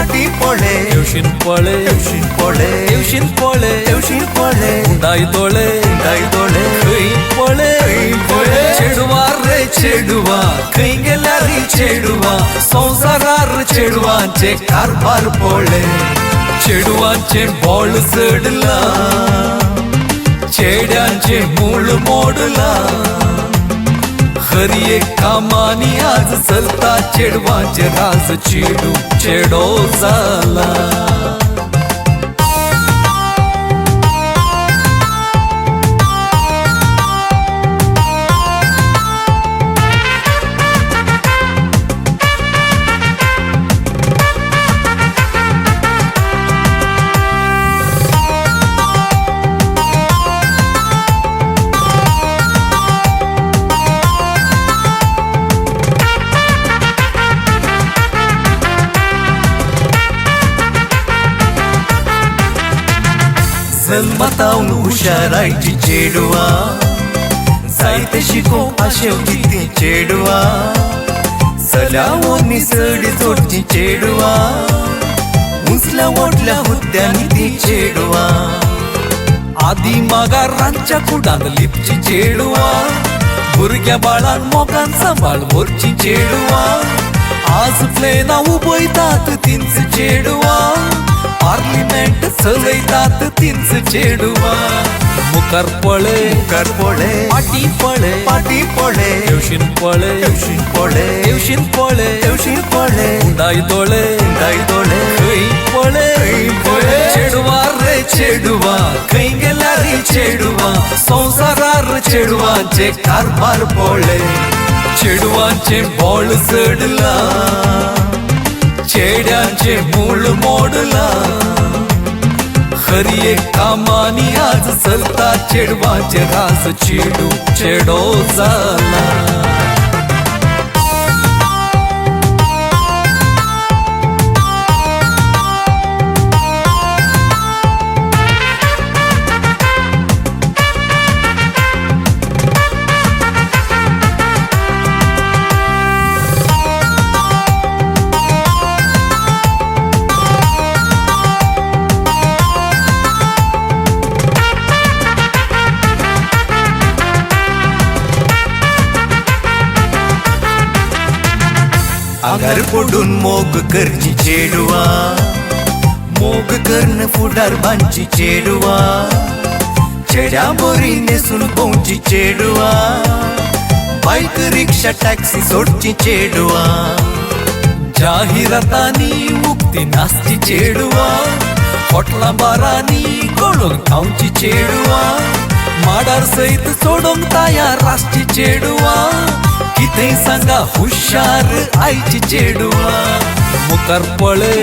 पाटी पळे येवशीन पळे येवशीन पळे येवशीन पळे येवशीन पळे उंडाई दोळे दाई दोळे खंय पळे पळे चेडवा रे चेडवा खंय गेल्या रे चेडवा संसारार चेडवांचे कारभार पळे चेडवांचे बोळ चढला चेड्यांचे मूळ मोडला खरी एक कामानी आज चलता चेडवांचे राज चेडू चेडो जाला जन्मतावन हुशारायची चेडवा जायते शिकोवपा शेवटी ती चेडवा चल्यावो निसडी चोडची चेडवा मुसल्या मोठल्या हुद्द्यांनी ती चेडवा आदी मागारांच्या कुडान लिपची चेडवा भुरग्या बाळान मोगान सांभाळ भरची चेडवा आज प्लेना उबयतात तींच चेडवा पार्लिमेंट चलयतात तींच चेडवा मुखार पळे पाटी पळे पाटी पळे येवशीन पळे येवशीन पळे येवशीन पळे येवशीन पळे उंडाई दोळे दाई दोळे खंय पळे चेडवा रे चेडवा खंय गेल्या रे चेडवा संसारार चेडवांचे कारभार पळे चेडवांचे बोळ चढला चेड्यांचे मूळ मोडला खरी एक कामानी आज चलता चेडवांचे राज चेडू चेडो जाला आंगार पडून मोग करची चेडवा मोग कर्ण फुडार बांची चेडवा चेड्या बोरी नेसून पोवची चेडवा बाईक रिक्षा टॅक्सी सोडची चेडवा जाहिरातांनी मुक्ती नासची चेडवा हॉटला बारांनी गळून खावची चेडवा माडार सैत सोडूंक तयार रासची चेडवा कितें सांगा हुशार आयची चेडवा मुखार पळे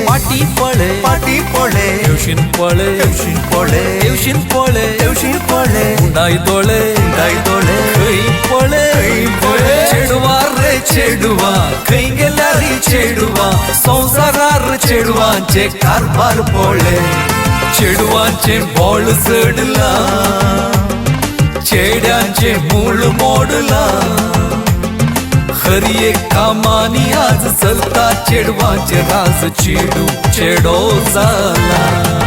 पाटी पळे येवशीन पळे येवशीन पळे येवशीन पळे येवशीन पळे उंडाई दोळे दाई दोळे खंय पळे चेडवा रे चेडवा खंय गेल्या रे चेडवा संसारार चेडवांचे कारभार पळे चेडवांचे बोळ चढला चेड्यांचे मूळ मोडला खरी एक कामानी आज चलता चेडवांचे राज चेडू चेडो जाला